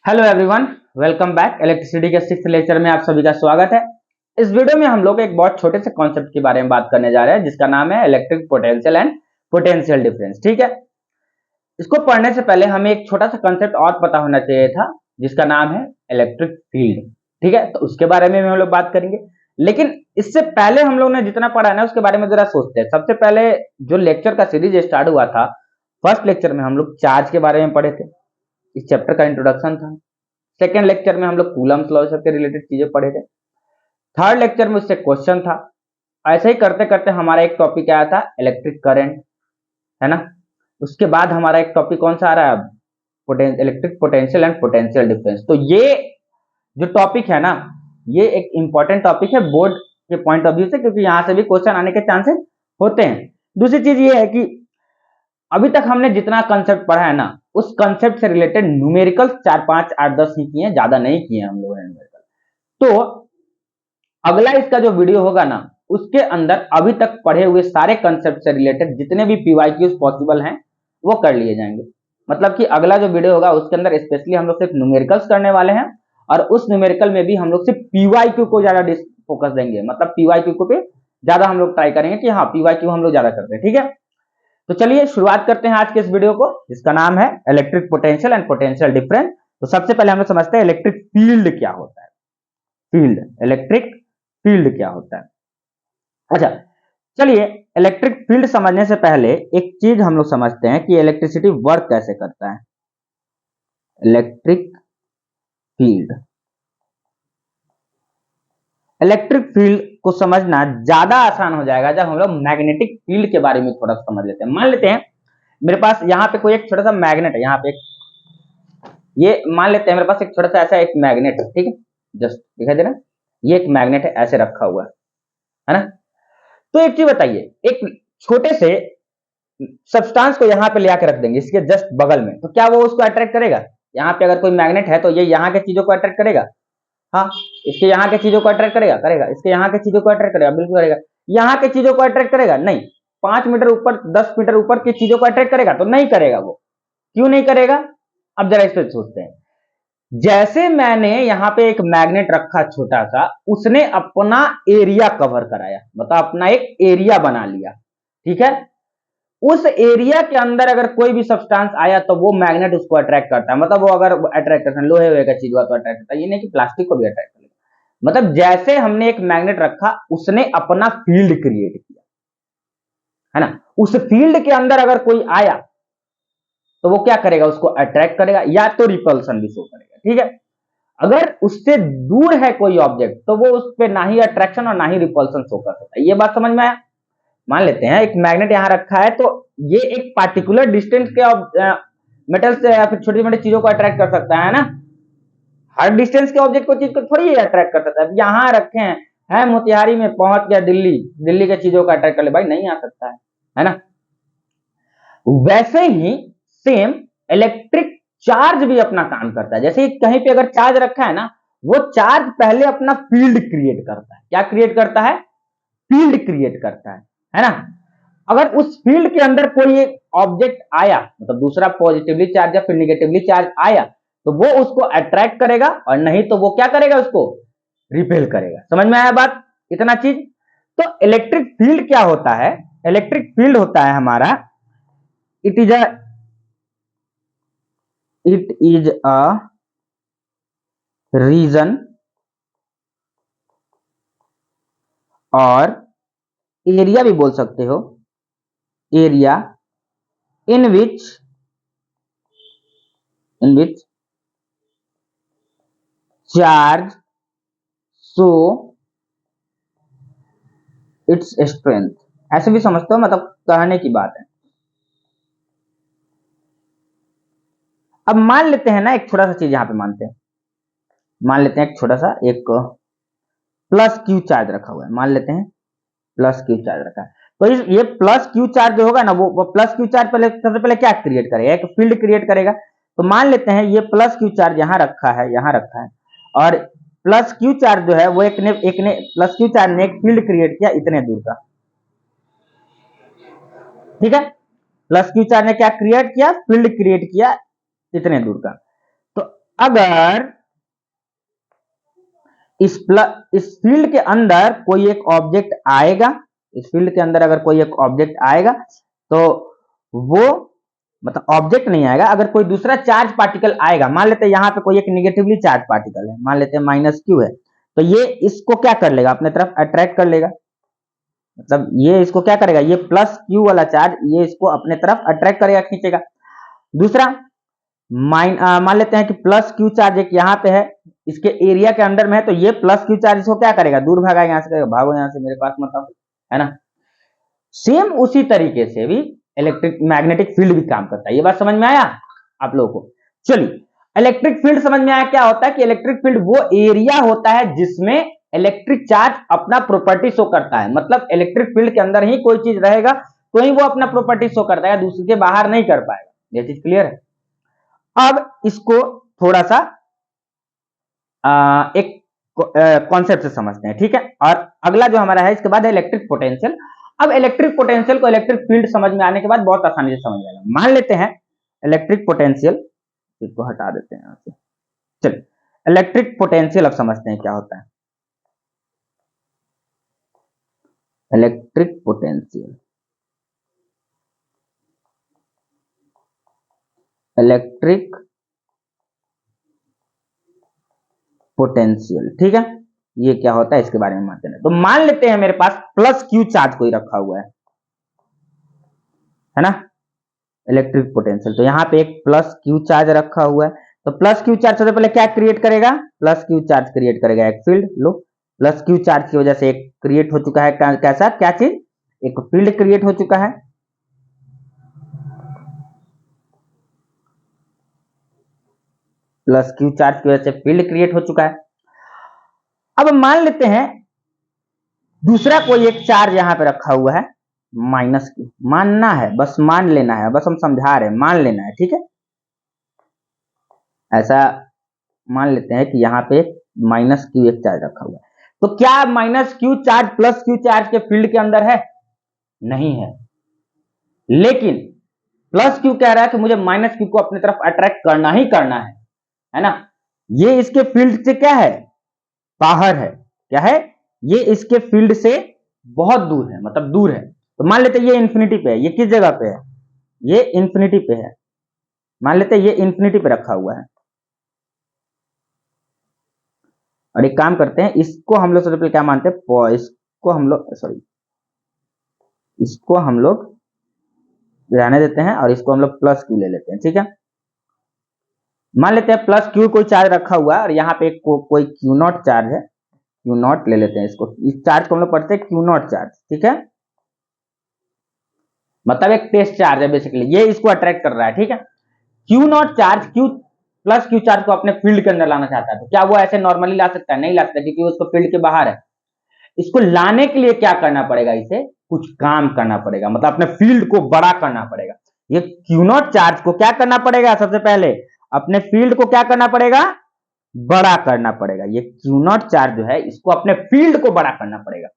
Hello everyone, welcome back. Electricity के 6th lecture में आप सभी का स्वागत है। इस वीडियो में हम लोग एक बहुत छोटे से कॉन्सेप्ट के बारे में बात करने जा रहे हैं जिसका नाम है electric potential and potential difference. ठीक है, इसको पढ़ने से पहले हमें एक छोटा सा कॉन्सेप्ट और पता होना चाहिए था जिसका नाम है इलेक्ट्रिक फील्ड। ठीक है, तो उसके बारे में हम लोग बात करेंगे, लेकिन इससे पहले हम लोग ने जितना पढ़ा है ना उसके बारे में जरा सोचते हैं। सबसे पहले जो लेक्चर का सीरीज स्टार्ट हुआ था, फर्स्ट लेक्चर में हम लोग चार्ज के बारे में पढ़े थे, इस चैप्टर का इंट्रोडक्शन था। सेकेंड लेक्चर में हम लोग कूलम्स लॉ से रिलेटेड चीजें पढ़े थे। थर्ड लेक्चर में उससे क्वेश्चन था। ऐसे ही करते करते हमारा एक टॉपिक आया था इलेक्ट्रिक करंट, है ना। उसके बाद हमारा एक टॉपिक कौन सा आ रहा है, electric potential and potential difference. तो ये जो टॉपिक है ना, ये एक इंपॉर्टेंट टॉपिक है बोर्ड के पॉइंट ऑफ व्यू से, क्योंकि यहां से भी क्वेश्चन आने के चांसेस होते हैं। दूसरी चीज ये है कि अभी तक हमने जितना कंसेप्ट पढ़ा है ना, उस कंसेप्ट से रिलेटेड न्यूमेरिकल 4 5 8 10 ही किए, ज्यादा नहीं किए हम लोगों ने न्यूमेरिकल। तो अगला इसका जो वीडियो होगा ना, उसके अंदर अभी तक पढ़े हुए सारे कंसेप्ट से रिलेटेड जितने भी पीवाईक्यूज पॉसिबल हैं वो कर लिए जाएंगे। मतलब कि अगला जो वीडियो होगा उसके अंदर स्पेशली हम लोग सिर्फ न्यूमेरिकल्स करने वाले हैं, और उस न्यूमेरिकल में भी हम लोग सिर्फ पीवाईक्यू को ज्यादा फोकस देंगे। मतलब पीवाईक्यू को पे ज्यादा हम लोग ट्राई करेंगे कि हाँ पीवाईक्यू हम लोग ज्यादा करते हैं। ठीक है, तो चलिए शुरुआत करते हैं आज के इस वीडियो को, जिसका नाम है electric potential and potential difference. तो सबसे पहले हम लोग समझते हैं इलेक्ट्रिक फील्ड क्या होता है। फील्ड, इलेक्ट्रिक फील्ड क्या होता है। अच्छा, चलिए इलेक्ट्रिक फील्ड समझने से पहले एक चीज हम लोग समझते हैं कि इलेक्ट्रिसिटी वर्क कैसे करता है। इलेक्ट्रिक फील्ड, इलेक्ट्रिक फील्ड को समझना ज्यादा आसान हो जाएगा जब हम लोग मैग्नेटिक फील्ड के बारे में थोड़ा समझ लेते हैं। मान लेते हैं मेरे पास यहाँ पे कोई एक छोटा सा मैग्नेट है, यहाँ पे ये मान लेते हैं मेरे पास एक छोटा सा ऐसा एक मैग्नेट है। ठीक है, जस्ट दिखाई दे रहा है, ये एक मैग्नेट है, ऐसे रखा हुआ है ना। तो एक चीज बताइए, एक छोटे से सब्सटेंस को यहाँ पे ले आके रख देंगे इसके जस्ट बगल में, तो क्या वो उसको अट्रैक्ट करेगा? यहाँ पे अगर कोई मैग्नेट है तो ये यहाँ के चीजों को अट्रैक्ट करेगा। हाँ, इसके यहाँ के चीजों को अट्रैक्ट करेगा, करेगा। इसके यहाँ के चीजों को अट्रैक्ट करेगा, बिल्कुल करेगा। यहाँ के चीजों को अट्रैक्ट करेगा? नहीं। 5 मीटर ऊपर 10 मीटर ऊपर की चीजों को अट्रैक्ट करेगा? तो नहीं करेगा। वो क्यों नहीं करेगा? अब जरा इस पर सोचते हैं। जैसे मैंने यहाँ पे एक मैग्नेट रखा छोटा सा, उसने अपना एरिया कवर कराया, मतलब अपना एक एरिया बना लिया। ठीक है, उस एरिया के अंदर अगर कोई भी सब्सटेंस आया तो वो मैग्नेट उसको अट्रैक्ट करता है। मतलब वो अगर अट्रैक्ट करता है, लोहे वोहे का चीज हुआ तो अट्रैक्ट करता है, ये नहीं कि प्लास्टिक को भी अट्रैक्ट करेगा। मतलब जैसे हमने एक मैग्नेट रखा, उसने अपना फील्ड क्रिएट किया, है ना। उस फील्ड के अंदर अगर कोई आया तो वो क्या करेगा? उसको अट्रैक्ट करेगा या तो रिपल्सन भी शो करेगा। ठीक है, अगर उससे दूर है कोई ऑब्जेक्ट तो वो उस पर ना ही अट्रैक्शन और ना ही रिपल्सन शो कर सकता है। ये बात समझ में आया? मान लेते हैं एक मैग्नेट यहां रखा है, तो ये एक पार्टिकुलर डिस्टेंस के मेटल से या फिर छोटी मोटी चीजों को अट्रैक्ट कर सकता है ना। हर डिस्टेंस के ऑब्जेक्ट को चीज को थोड़ी अट्रैक्ट कर सकता है। यहां रखे हैं मोतिहारी में, पहुंच गया दिल्ली, दिल्ली के चीजों को अट्रैक्ट कर ले, भाई नहीं आ सकता है ना। वैसे ही सेम इलेक्ट्रिक चार्ज भी अपना काम करता है। जैसे कहीं पे अगर चार्ज रखा है ना, वो चार्ज पहले अपना फील्ड क्रिएट करता है। क्या क्रिएट करता है? फील्ड क्रिएट करता है ना। अगर उस फील्ड के अंदर कोई एक ऑब्जेक्ट आया, मतलब दूसरा पॉजिटिवली चार्ज या फिर निगेटिवली चार्ज आया, तो वो उसको अट्रैक्ट करेगा, और नहीं तो वो क्या करेगा? उसको रिपेल करेगा। समझ में आया बात? इतना चीज। तो इलेक्ट्रिक फील्ड क्या होता है? इलेक्ट्रिक फील्ड होता है हमारा, इट इज अ रीजन और एरिया भी बोल सकते हो, area in which charge so its strength. ऐसे भी समझते हो, मतलब कहने की बात है। अब मान लेते हैं ना एक छोटा सा चीज यहां पे मानते हैं, मान लेते हैं एक छोटा सा एक प्लस क्यू चार्ज रखा हुआ है। मान लेते हैं प्लस क्यू चार्ज रखा है, तो ये प्लस क्यू चार्ज जो होगा ना, वो प्लस क्यू चार्ज पहले सबसे पहले क्या क्रिएट करेगा? एक फील्ड क्रिएट करेगा। तो मान लेते हैं ये प्लस क्यू चार्ज यहां रखा है, यहां रखा है, और प्लस क्यू चार्ज जो है वो एक ने प्लस क्यू चार्ज ने एक फील्ड क्रिएट किया इतने दूर का। ठीक है, प्लस क्यू चार्ज ने क्या क्रिएट किया? फील्ड क्रिएट किया इतने दूर का। तो अगर इस फील्ड के अंदर कोई एक ऑब्जेक्ट आएगा, इस फील्ड के अंदर अगर कोई एक ऑब्जेक्ट आएगा तो वो मतलब ऑब्जेक्ट नहीं आएगा, अगर कोई दूसरा चार्ज पार्टिकल आएगा, मान लेते हैं यहां पे कोई एक निगेटिवली चार्ज पार्टिकल है, मान लेते हैं -q है, तो ये इसको क्या कर लेगा, अपने तरफ अट्रैक्ट कर लेगा, मतलब ये इसको क्या करेगा, ये +q वाला चार्ज ये इसको अपने तरफ अट्रैक्ट करेगा, खींचेगा। दूसरा मान लेते हैं कि +q चार्ज एक यहाँ पे है, इसके एरिया के अंदर में है, तो ये +q चार्ज इसको क्या करेगा, दूर भागा, यहाँ से करेगा भागो यहाँ से, मेरे पास मत आओ, है ना। सेम उसी तरीके से भी इलेक्ट्रिक मैग्नेटिक फील्ड भी काम करता है। ये बात समझ में आया आप लोगों को। चलिए, इलेक्ट्रिक फील्ड समझ में आया क्या होता है कि इलेक्ट्रिक फील्ड वो एरिया होता है जिसमें इलेक्ट्रिक चार्ज अपना प्रॉपर्टी शो करता है, मतलब इलेक्ट्रिक फील्ड के अंदर ही कोई चीज रहेगा तो ही वो अपना प्रॉपर्टी शो करता है, दूसरे के बाहर नहीं कर पाएगा। ये चीज क्लियर है। अब इसको थोड़ा सा एक कॉन्सेप्ट से समझते हैं, ठीक है। और अगला जो हमारा है इसके बाद है इलेक्ट्रिक पोटेंशियल। अब इलेक्ट्रिक पोटेंशियल को इलेक्ट्रिक फील्ड समझ में आने के बाद बहुत आसानी से समझ आएगा। मान लेते हैं इलेक्ट्रिक पोटेंशियल, इसको हटा देते हैं यहां से। चलिए, इलेक्ट्रिक पोटेंशियल अब समझते हैं क्या होता है। इलेक्ट्रिक पोटेंशियल, इलेक्ट्रिक पोटेंशियल, ठीक है, ये क्या होता है इसके बारे में मानते हैं। तो मान लेते हैं मेरे पास +q चार्ज कोई रखा हुआ है ना, इलेक्ट्रिक पोटेंशियल। तो यहाँ पे एक +q चार्ज रखा हुआ है, तो +q चार्ज सबसे पहले क्या क्रिएट करेगा, +q चार्ज क्रिएट करेगा एक फील्ड। लो, +q चार्ज की वजह से एक क्रिएट हो चुका है, कैसा, क्या चीज, एक फील्ड क्रिएट हो चुका है। +q चार्ज की वजह से फील्ड क्रिएट हो चुका है। अब मान लेते हैं दूसरा कोई एक चार्ज यहां पे रखा हुआ है, -q, मानना है, बस मान लेना है, बस हम समझा रहे हैं, मान लेना है, ठीक है। ऐसा मान लेते हैं कि यहाँ पे -q एक चार्ज रखा हुआ है, तो क्या -q चार्ज +q चार्ज के फील्ड के अंदर है, नहीं है। लेकिन +q कह रहा है कि मुझे -q को अपनी तरफ अट्रैक्ट करना ही करना है ना। ये इसके फील्ड से क्या है, बाहर है, क्या है, ये इसके फील्ड से बहुत दूर है, मतलब दूर है। तो मान लेते हैं ये इंफिनिटी पे है, ये किस जगह पे है, ये इंफिनिटी पे है, मान लेते हैं ये इंफिनिटी पे रखा हुआ है। और एक काम करते हैं, इसको हम लोग सबसे पहले क्या मानते हैं, इसको हम लोग सॉरी इसको हम लोग रहने देते हैं और इसको हम लोग +q ले लेते हैं, ठीक है। मान लेते हैं +q कोई चार्ज रखा हुआ है और यहाँ पे कोई q0 चार्ज है, q0 ले लेते हैं इसको, इस चार्ज को हम लोग पढ़ते हैं q0 चार्ज, ठीक है, मतलब एक टेस्ट चार्ज है बेसिकली, ये इसको अट्रैक्ट कर रहा है, ठीक है। q0 चार्ज +q चार्ज को अपने फील्ड के अंदर लाना चाहता है, तो क्या वो ऐसे नॉर्मली ला सकता है, नहीं ला सकता, क्योंकि उसको फील्ड के बाहर है। इसको लाने के लिए क्या करना पड़ेगा, इसे कुछ काम करना पड़ेगा, मतलब अपने फील्ड को बड़ा करना पड़ेगा। ये q0 चार्ज को क्या करना पड़ेगा, सबसे पहले अपने फील्ड को क्या करना पड़ेगा, बड़ा करना पड़ेगा। ये q0 चार्ज जो है इसको अपने फील्ड को बड़ा करना पड़ेगा।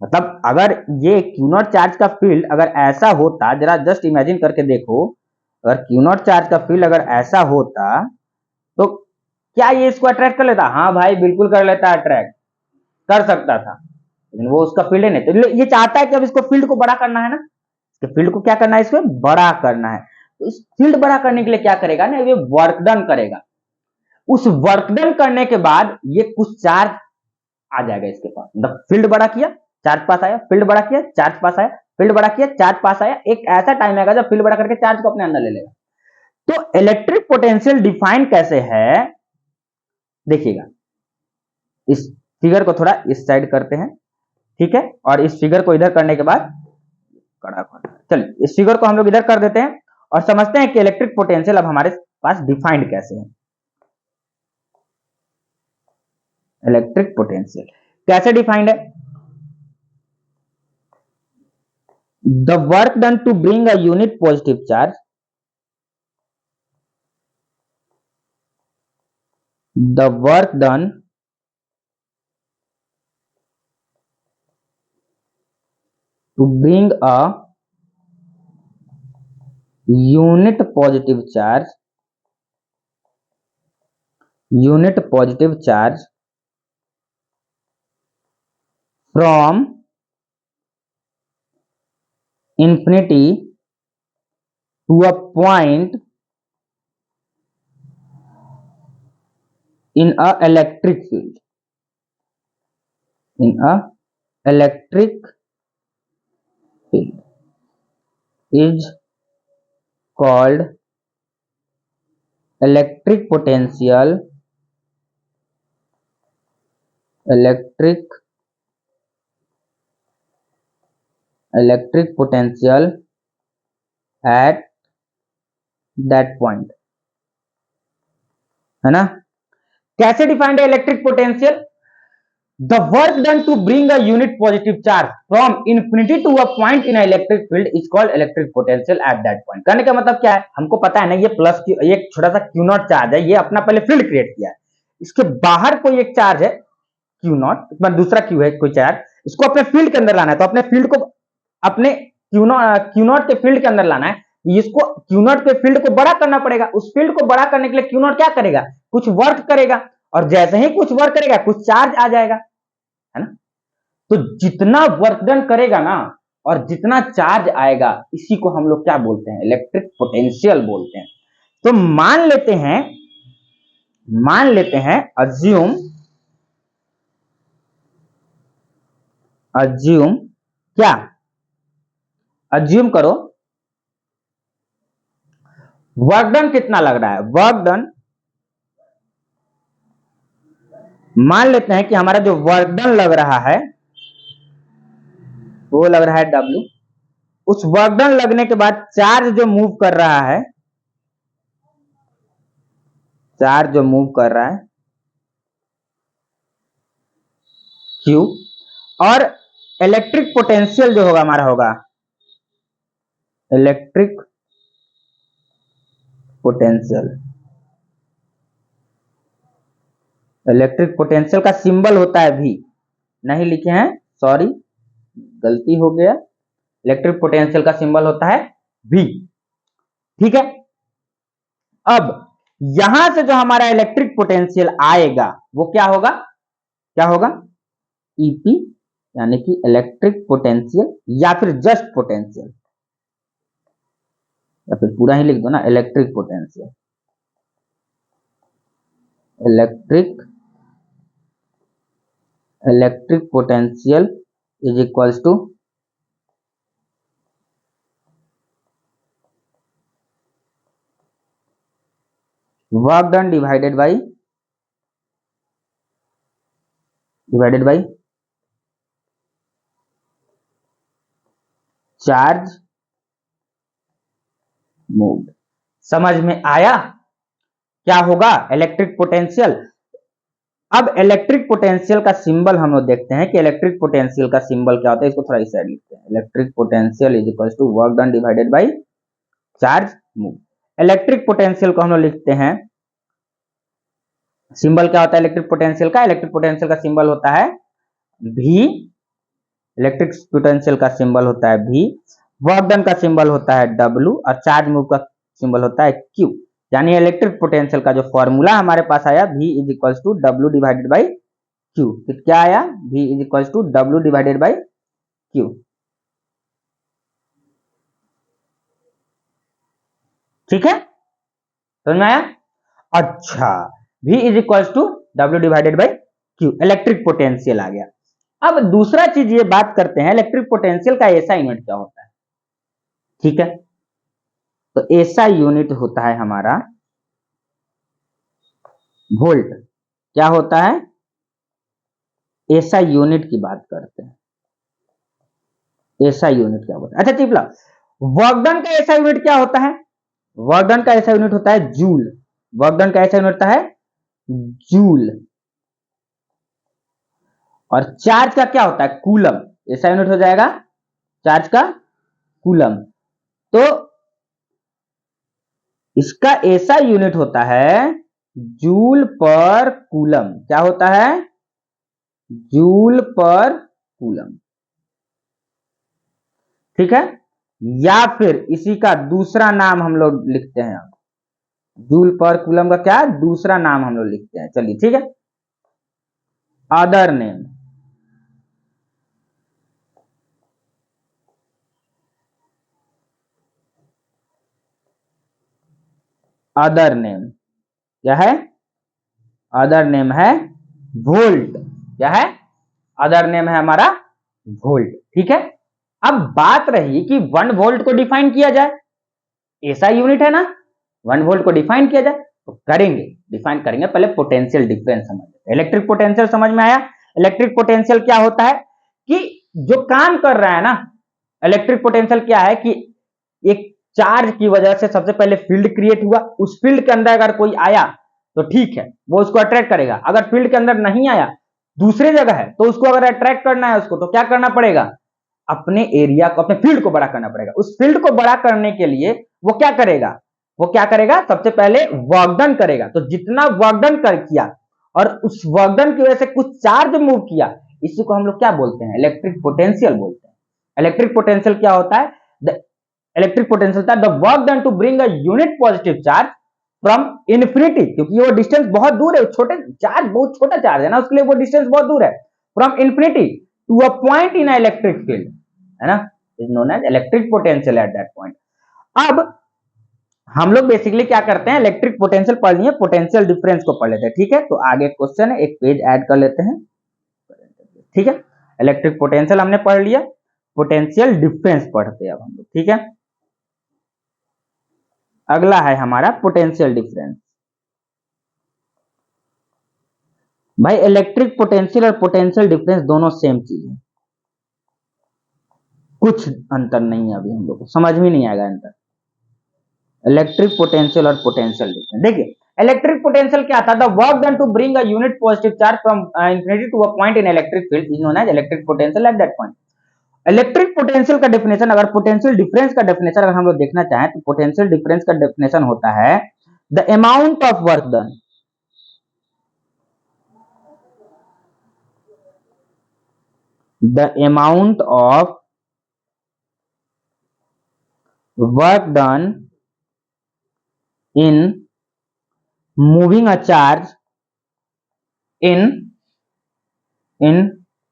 मतलब अगर ये q0 चार्ज का फील्ड अगर ऐसा होता, जरा जस्ट इमेजिन करके देखो, अगर q0 चार्ज का फील्ड अगर ऐसा होता तो क्या ये इसको अट्रैक्ट कर लेता, हाँ भाई बिल्कुल कर लेता, अट्रैक्ट कर सकता था, लेकिन वो उसका फील्ड है नहीं। तो ये चाहता है कि अब इसको फील्ड को बड़ा करना है ना, इसके फील्ड को क्या करना है, इसको बड़ा करना है। तो इस फील्ड बड़ा करने के लिए क्या करेगा ना, ये वर्क डन करेगा। उस वर्क डन करने के बाद ये कुछ चार्ज आ जाएगा इसके पास, मतलब फील्ड बड़ा किया, चार्ज पास आया, फील्ड बड़ा किया, चार्ज पास आया, फील्ड बड़ा किया, चार्ज पास आया। एक ऐसा टाइम आएगा जब फील्ड बड़ा करके चार्ज को अपने अंदर ले लेगा। तो इलेक्ट्रिक पोटेंशियल डिफाइन कैसे है, देखिएगा, इस फिगर को थोड़ा इस साइड करते हैं, ठीक है, और इस फिगर को इधर करने के बाद चलिए इस फिगर को हम लोग इधर कर देते हैं और समझते हैं कि इलेक्ट्रिक पोटेंशियल अब हमारे पास डिफाइंड कैसे है। इलेक्ट्रिक पोटेंशियल कैसे डिफाइंड है, the work done to bring a unit positive charge, द वर्क डन to bring a unit positive charge unit positive charge from infinity to a point in a electric field is called electric potential at that point, है ना। कैसे defined है electric potential? The work done to bring a unit positive charge from infinity to a point in electric field is called electric potential at that point. कहने का मतलब क्या है, हमको पता है ना, ये प्लस की ये छोटा सा क्यू नॉट चार्ज है, ये अपना पहले फील्ड क्रिएट किया है, इसके बाहर कोई एक चार्ज है क्यू नॉट, दूसरा क्यू है कोई चार्ज, इसको अपने फील्ड के अंदर लाना है, तो अपने फील्ड को अपने क्यू नॉट के फील्ड के अंदर लाना है, इसको क्यू नॉट के फील्ड को बड़ा करना पड़ेगा, उस फील्ड को बड़ा करने के लिए क्यू नॉट क्या करेगा, कुछ वर्क करेगा, और जैसे ही कुछ वर्क करेगा कुछ चार्ज आ जाएगा, है ना। तो जितना वर्क डन करेगा ना और जितना चार्ज आएगा, इसी को हम लोग क्या बोलते हैं, इलेक्ट्रिक पोटेंशियल बोलते हैं। तो मान लेते हैं अज्यूम क्या, अज्यूम करो वर्क डन कितना लग रहा है, वर्क डन मान लेते हैं कि हमारा जो वर्क डन लग रहा है वो लग रहा है W। उस वर्क डन लगने के बाद चार्ज जो मूव कर रहा है, Q, और इलेक्ट्रिक पोटेंशियल जो होगा हमारा होगा इलेक्ट्रिक पोटेंशियल का सिंबल होता है V, नहीं लिखे हैं, सॉरी गलती हो गया, इलेक्ट्रिक पोटेंशियल का सिंबल होता है V, ठीक है। अब यहां से जो हमारा इलेक्ट्रिक पोटेंशियल आएगा वो क्या होगा, EP, यानी कि इलेक्ट्रिक पोटेंशियल, या फिर जस्ट पोटेंशियल, या फिर पूरा ही लिख दो ना, electric potential is equals to work done divided by charge moved. समझ में आया क्या होगा इलेक्ट्रिक पोटेंशियल? अब इलेक्ट्रिक पोटेंशियल का सिंबल हम लोग देखते हैं कि इलेक्ट्रिक पोटेंशियल का सिंबल क्या होता है, इसको थोड़ा इस साइड लिखते हैं, electric potential is equal to work done divided by charge move. Electric potential को हम लोग लिखते हैं, सिंबल क्या होता है इलेक्ट्रिक पोटेंशियल का, इलेक्ट्रिक पोटेंशियल का सिंबल होता है V, इलेक्ट्रिक पोटेंशियल का सिंबल होता है V, वर्क डन का सिंबल होता है W, और चार्ज मूव का सिंबल होता है Q। यानी इलेक्ट्रिक पोटेंशियल का जो फॉर्मूला हमारे पास आया V is equal to W divided by Q, तो क्या आया, V is equal to W divided by Q, ठीक है, समझ में आया? अच्छा, V is equal to W divided by Q, electric potential आ गया। अब दूसरा चीज ये बात करते हैं इलेक्ट्रिक पोटेंशियल का ऐसा यूनिट क्या होता है, ठीक है। तो ऐसा यूनिट होता है हमारा वोल्ट। क्या होता है, ऐसा यूनिट की बात करते हैं, ऐसा यूनिट क्या होता है। अच्छा टिपला, वर्क डन का ऐसा यूनिट क्या होता है, वर्क डन का ऐसा यूनिट होता है जूल, वर्क डन का ऐसा यूनिट होता है जूल, और चार्ज का क्या होता है कूलम, ऐसा यूनिट हो जाएगा चार्ज का कूलम। तो इसका ऐसा यूनिट होता है जूल पर कूलम, क्या होता है जूल पर कूलम, ठीक है। या फिर इसी का दूसरा नाम हम लोग लिखते हैं, जूल पर कूलम का क्या दूसरा नाम हम लोग लिखते हैं, चलिए ठीक है। अदर नेम, अदर नेम क्या है, अदर नेम है वोल्ट, क्या है अदर नेम है हमारा वोल्ट, ठीक है। अब बात रही कि 1 वोल्ट को डिफाइन किया जाए, ऐसा यूनिट है ना, 1 वोल्ट को डिफाइन किया जाए तो करेंगे, डिफाइन करेंगे। पहले पोटेंशियल डिफरेंस समझ लेते हैं। इलेक्ट्रिक पोटेंशियल समझ में आया। इलेक्ट्रिक पोटेंशियल क्या होता है कि जो काम कर रहा है ना, इलेक्ट्रिक पोटेंशियल क्या है कि एक चार्ज की वजह से सबसे पहले फील्ड क्रिएट हुआ, उस फील्ड के अंदर अगर कोई आया तो ठीक है, वो उसको अट्रैक्ट करेगा। अगर फील्ड के अंदर नहीं आया, दूसरे जगह है, तो उसको अगर अट्रैक्ट करना है उसको, तो क्या करना पड़ेगा, अपने एरिया को, अपने फील्ड को बड़ा करना पड़ेगा। उस फील्ड को बड़ा करने के लिए वो क्या करेगा, वो क्या करेगा, सबसे पहले वर्क डन करेगा। तो जितना वर्क डन कर किया और उस वर्क डन की वजह से कुछ चार्ज मूव किया, इसी को हम लोग क्या बोलते हैं, इलेक्ट्रिक पोटेंशियल बोलते हैं। इलेक्ट्रिक पोटेंशियल क्या होता है, इलेक्ट्रिक पोटेंशियल था the work done to bring a unit positive charge from infinity, क्योंकि वो डिस्टेंस बहुत दूर है, छोटे चार्ज, बहुत छोटा चार्ज है ना, उसके लिए वो डिस्टेंस बहुत दूर है, from infinity to a point in electric field, है ना, is known as electric potential at that point. अब हम लोग बेसिकली क्या करते हैं, इलेक्ट्रिक पोटेंशियल पढ़ लिए, पोटेंशियल डिफरेंस को पढ़ लेते हैं, ठीक है। तो आगे क्वेश्चन है, एक पेज ऐड कर लेते हैं, ठीक है। इलेक्ट्रिक पोटेंशियल हमने पढ़ लिया, पोटेंशियल डिफरेंस पढ़ते हैं अब हम लोग, ठीक है। अगला है हमारा पोटेंशियल डिफरेंस। भाई इलेक्ट्रिक पोटेंशियल और पोटेंशियल डिफरेंस दोनों सेम चीज है, कुछ अंतर नहीं है, अभी हम लोग को समझ में नहीं आएगा अंतर, इलेक्ट्रिक पोटेंशियल और पोटेंशियल डिफरेंस। देखिए इलेक्ट्रिक पोटेंशियल क्या था, the work done to bring a unit positive charge from infinity to a point in electric field is known as electric potential at that point. Electric potential का definition, अगर potential difference का definition अगर हम लोग देखना चाहें तो potential difference का डेफिनेशन होता है the amount of work done, the amount of work done in moving a charge in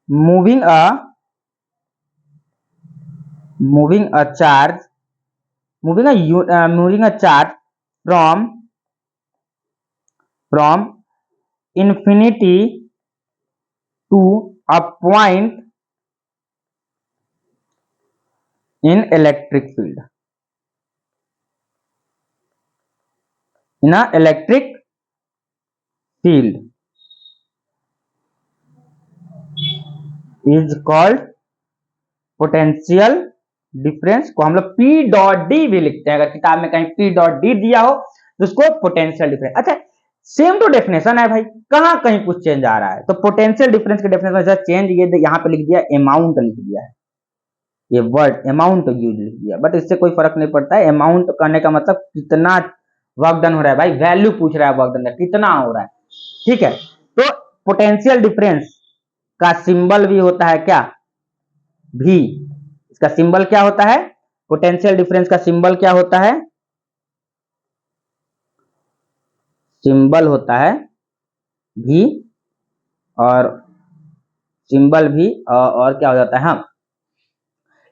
moving a charge moving a charge from infinity to a point in electric field, in a electric field is called potential difference, को हम लोग P dot D भी लिखते हैं। अगर किताब में कहीं P डॉट डी दिया हो तो उसको पोटेंशियल डिफरेंस। अच्छा सेम तो डेफिनेशन है भाई, कहां कहीं कुछ चेंज आ रहा है, तो पोटेंशियल डिफरेंस के डेफिनेशन चेंज ये यहाँ पे लिख दिया अमाउंट लिख दिया है, ये वर्ड अमाउंट यूज लिख दिया, बट इससे कोई फर्क नहीं पड़ता है। अमाउंट करने का मतलब कितना वर्क डन हो रहा है, भाई वैल्यू पूछ रहा है वर्क डन का कितना हो रहा है, ठीक है। तो पोटेंशियल डिफरेंस का सिंबल भी होता है क्या, भी, इसका सिंबल क्या होता है, पोटेंशियल डिफरेंस का सिंबल क्या होता है, सिंबल होता है भी, और सिंबल भी और क्या हो जाता है, हम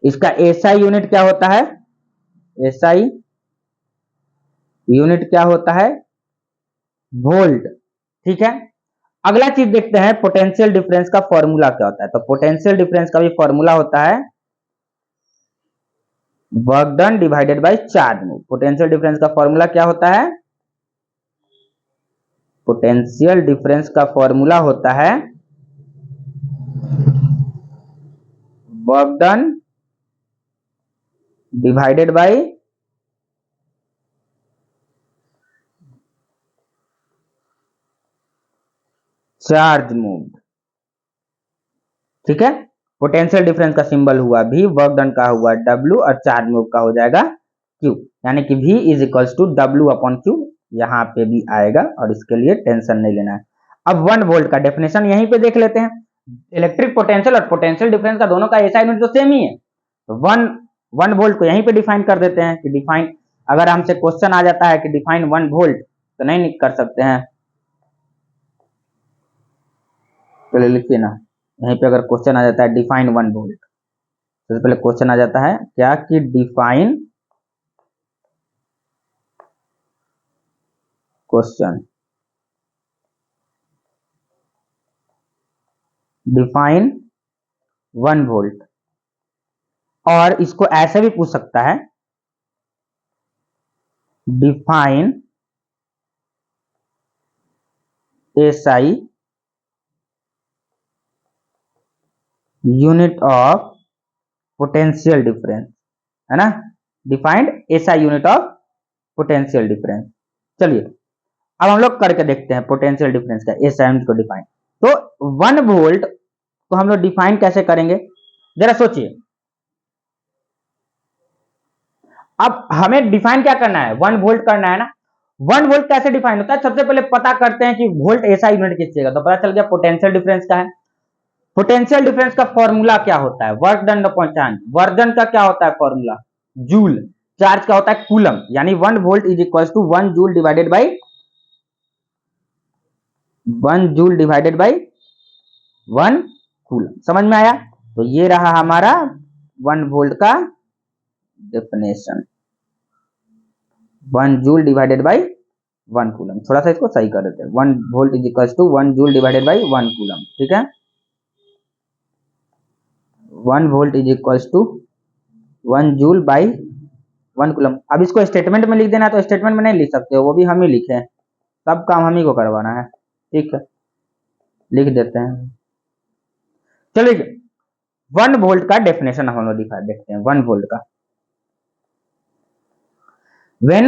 इसका एसआई यूनिट क्या होता है, एसआई यूनिट क्या होता है, वोल्ट, ठीक है। अगला चीज देखते हैं पोटेंशियल डिफरेंस का फॉर्मूला क्या होता है, तो पोटेंशियल डिफरेंस का भी फॉर्मूला होता है work done divided by charge move. Potential difference का फॉर्मूला क्या होता है, पोटेंशियल डिफरेंस का फॉर्मूला होता है work done divided by charge move, ठीक है। पोटेंशियल डिफरेंस का सिंबल हुआ भी, वर्क डन का हुआ W और चार्ज मूव का हो जाएगा Q, यानी कि V is equals to W upon Q, यहाँ पे भी आएगा और इसके लिए टेंशन नहीं लेना है। अब 1 वोल्ट का डेफिनेशन यहीं पे देख लेते हैं। इलेक्ट्रिक पोटेंशियल और पोटेंशियल डिफरेंस का दोनों का एसआई यूनिट तो सेम ही है, तो 1 वोल्ट को यहीं पे डिफाइन कर देते हैं कि डिफाइन अगर हमसे क्वेश्चन आ जाता है कि डिफाइन 1 वोल्ट तो नहीं कर सकते हैं, पहले लिखिए ना, यहीं पे अगर क्वेश्चन आ जाता है डिफाइन 1 वोल्ट, तो पहले क्वेश्चन आ जाता है क्या कि डिफाइन क्वेश्चन डिफाइन 1 वोल्ट। और इसको ऐसे भी पूछ सकता है define SI unit of potential difference, है ना, defined SI unit of potential difference. चलिए अब हम लोग करके देखते हैं पोटेंशियल डिफरेंस का एसआई यूनिट को डिफाइन। तो 1 वोल्ट को हम लोग डिफाइन कैसे करेंगे, जरा सोचिए। अब हमें डिफाइन क्या करना है, 1 वोल्ट करना है ना। 1 वोल्ट कैसे डिफाइन होता है, सबसे पहले पता करते हैं कि वोल्ट एसआई यूनिट किस चीज का, तो पता चल गया पोटेंशियल डिफरेंस का है। पोटेंशियल डिफरेंस का फॉर्मूला क्या होता है, work done upon charge. Work done का क्या होता है फॉर्मूला, जूल। चार्ज का होता है कूलम, यानी 1 volt is equal to 1 joule divided by 1 joule divided by 1 coulomb. समझ में आया, तो ये रहा हमारा 1 वोल्ट का definition, 1 joule divided by 1 coulomb. थोड़ा सा इसको सही कर देते हैं, 1 volt is equal to 1 joule divided by 1 coulomb, ठीक है। 1 volt is equal to 1 joule by 1 coulomb. अब इसको स्टेटमेंट में लिख देना, तो स्टेटमेंट में नहीं लिख सकते हो, वो भी हम ही लिखे, सब काम हम ही को करवाना है, ठीक है, लिख देते हैं। चलिए 1 वोल्ट का डेफिनेशन हम लोग दिखा देखते हैं। 1 वोल्ट का, when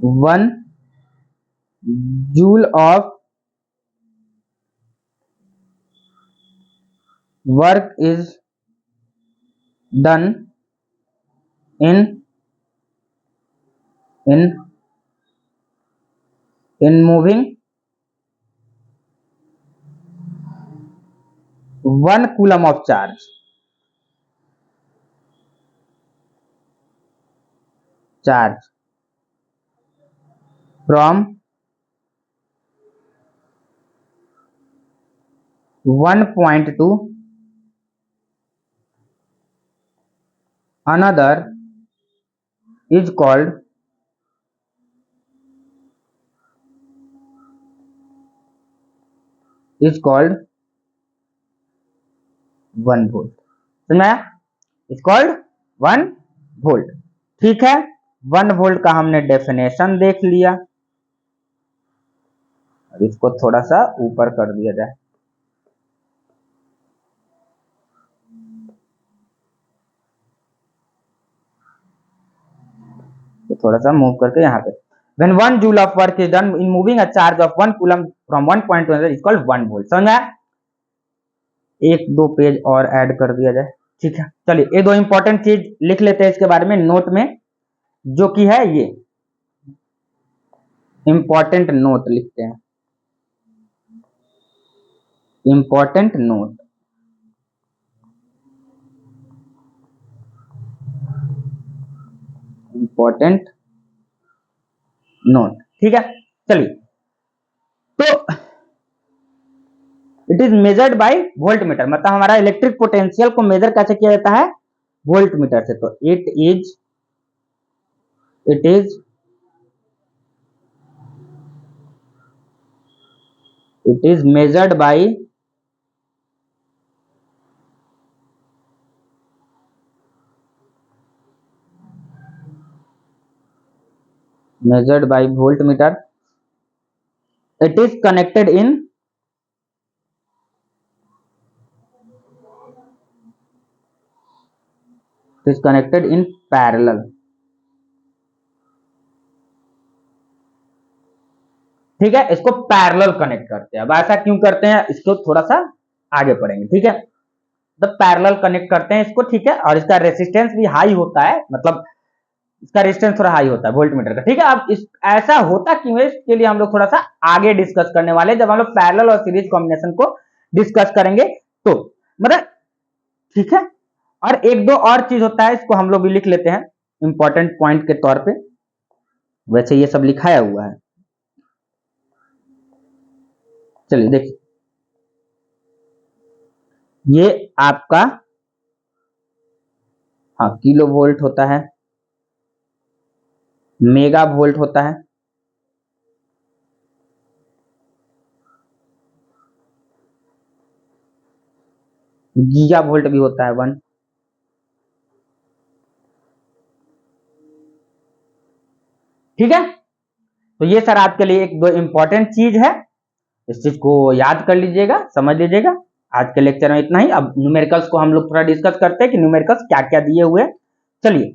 1 joule of work is done in moving 1 coulomb of charge from one point to another is called is called 1 volt. समझ आया, इज कॉल्ड 1 वोल्ट। ठीक है, 1 वोल्ट का हमने डेफिनेशन देख लिया। अब इसको थोड़ा सा ऊपर कर दिया जाए, तो थोड़ा सा मूव करके यहाँ पे, when 1 joule of work is done in moving a charge of 1 coulomb from one point to another is called 1 volt। समझ आया, एक दो पेज और ऐड कर दिया जाए, ठीक है। चलिए ये दो इंपॉर्टेंट चीज लिख लेते हैं इसके बारे में नोट में, जो कि है ये इंपॉर्टेंट नोट लिखते हैं, इंपॉर्टेंट नोट। इंपॉर्टेंट नोट, ठीक है। चलिए, तो it is measured by volt meter, मतलब हमारा इलेक्ट्रिक पोटेंशियल को मेजर कैसे किया जाता है, वोल्ट मीटर से। तो it is measured by volt meter. It is connected in parallel. ठीक है, इसको पैरेलल कनेक्ट करते हैं। अब ऐसा क्यों करते हैं, इसको थोड़ा सा आगे पढ़ेंगे, ठीक है। तो पैरेलल कनेक्ट करते हैं इसको, ठीक है, और इसका रेसिस्टेंस भी हाई होता है, मतलब इसका रेजिस्टेंस थोड़ा हाई होता है वोल्ट मीटर का, ठीक है। अब इस ऐसा होता क्यों है, इसके लिए हम लोग थोड़ा सा आगे डिस्कस करने वाले, जब हम लोग पैरेलल और सीरीज कॉम्बिनेशन को डिस्कस करेंगे। तो मतलब ठीक है। और एक दो और चीज होता है, इसको हम लोग भी लिख लेते हैं इंपॉर्टेंट पॉइंट के तौर पे। वैसे ये सब लिखाया हुआ है, चलिए देखिए। ये आपका हाँ किलो वोल्ट होता है, मेगा वोल्ट होता है, गीगा वोल्ट भी होता है 1। ठीक है, तो ये सर आपके लिए एक दो इंपॉर्टेंट चीज है, इस चीज को याद कर लीजिएगा, समझ लीजिएगा। आज के लेक्चर में इतना ही। अब न्यूमेरिकल्स को हम लोग थोड़ा डिस्कस करते हैं कि न्यूमेरिकल्स क्या क्या दिए हुए हैं। चलिए,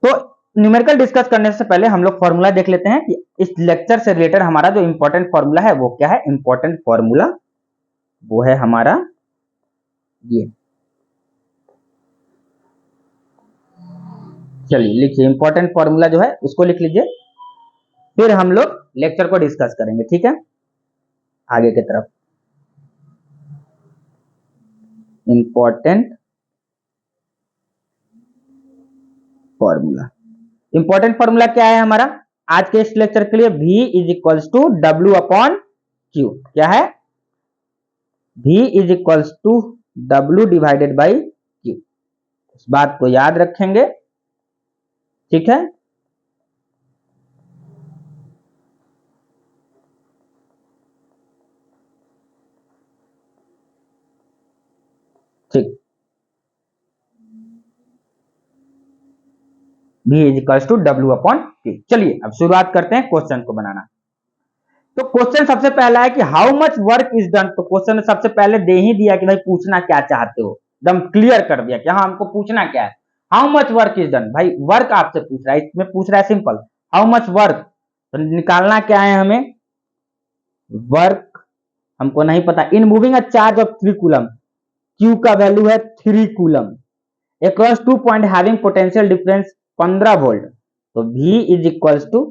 तो न्यूमेरिकल डिस्कस करने से पहले हम लोग फॉर्मूला देख लेते हैं कि इस लेक्चर से रिलेटेड हमारा जो इंपॉर्टेंट फॉर्मूला है वो क्या है। इंपॉर्टेंट फॉर्मूला वो है हमारा ये, चलिए लिखिए। इंपॉर्टेंट फॉर्मूला जो है उसको लिख लीजिए, फिर हम लोग लेक्चर को डिस्कस करेंगे। ठीक है, आगे की तरफ। इंपॉर्टेंट फॉर्मूला, इंपॉर्टेंट फॉर्मूला क्या है हमारा आज के इस लेक्चर के लिए? V is equals to W upon Q। क्या है? V is equals to W divided by Q। इस बात को याद रखेंगे, ठीक है। ठीक, V is equals to W upon Q। चलिए अब शुरुआत करते हैं क्वेश्चन को बनाना। तो क्वेश्चन सबसे पहला है कि how much work is done. तो क्वेश्चन सबसे पहले दे ही दिया कि भाई पूछना क्या चाहते हो, एकदम क्लियर कर दिया कि हाँ हमको पूछना क्या है। How much work is done, भाई वर्क आपसे पूछ रहा है, इसमें पूछ रहा है सिंपल हाउ मच वर्क। तो निकालना क्या है हमें? वर्क हमको नहीं पता। In moving a charge of 3 coulomb, Q का वैल्यू है 3 coulomb, across 2 point having potential difference 15 volt. तो V is equals to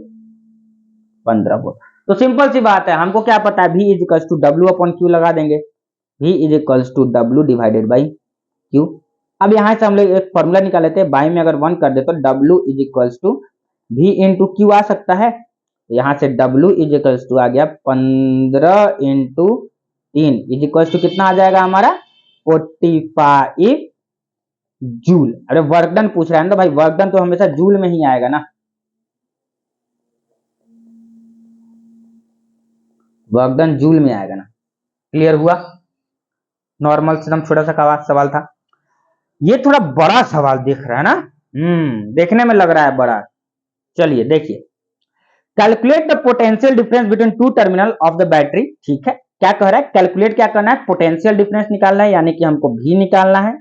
15 volt. तो सिंपल सी बात है, हमको क्या पता है? V is equals to W upon Q लगा देंगे। V is equals to W divided by Q। अब यहां से हम लोग एक फॉर्मूला निकाल लेते हैं, बाई में अगर 1 कर दे तो W is equals to V into Q आ सकता है। यहां से W इज इक्वल्स टू आ गया 15 इंटू 3 इज इक्वल्स टू कितना आ जाएगा हमारा? 45 जूल। अरे वर्क डन पूछ रहा है ना, तो भाई वर्क डन तो हमेशा जूल में ही आएगा ना। वर्क डन जूल में आएगा ना। क्लियर हुआ? नॉर्मल से एकदम छोटा सा सवाल था। ये थोड़ा बड़ा सवाल दिख रहा है ना, देखने में लग रहा है बड़ा। चलिए देखिए, calculate the potential difference between two terminal of the battery. ठीक है, क्या कह रहा है? कैलकुलेट क्या करना है? पोटेंशियल डिफरेंस निकालना है, यानी कि हमको भी निकालना है।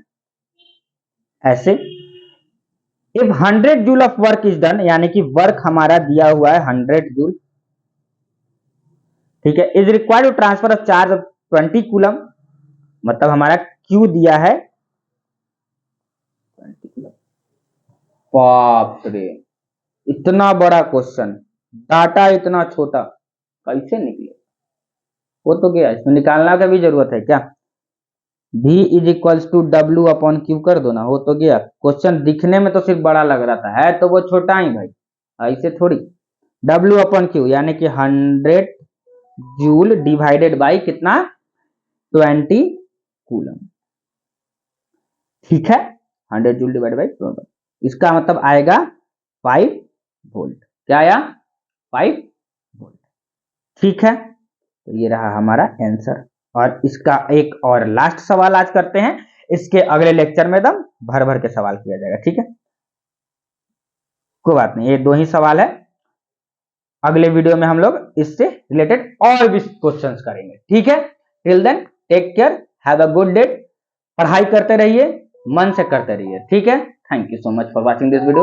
ऐसे if 100 joule of work is done, यानी कि वर्क हमारा दिया हुआ है 100 जूल, ठीक है, is required to transfer of charge of 20 coulomb, मतलब हमारा Q दिया है 20 कूलम। बाप रे, इतना बड़ा क्वेश्चन, डाटा इतना छोटा, कैसे निकले? वो तो क्या, इसमें निकालना का भी जरूरत है क्या? V is equals to W upon Q कर दो ना, हो तो गया। क्वेश्चन दिखने में तो सिर्फ बड़ा लग रहा था, है तो वो छोटा ही भाई, ऐसे थोड़ी। W अपॉन Q यानी कि 100 जूल डिवाइडेड बाई कितना? 20 कूलम। ठीक है, 100 जूल डिवाइडेड बाई 20, इसका मतलब आएगा 5 वोल्ट। क्या आया? 5 वोल्ट। ठीक है, तो ये रहा हमारा आंसर। और इसका एक और लास्ट सवाल आज करते हैं, इसके अगले लेक्चर में एकदम भर भर के सवाल किया जाएगा। ठीक है, कोई बात नहीं, ये 2 ही सवाल है। अगले वीडियो में हम लोग इससे रिलेटेड और भी क्वेश्चंस करेंगे। ठीक है, till then take care, have a good day. पढ़ाई करते रहिए, मन से करते रहिए। ठीक है, thank you so much for watching this video.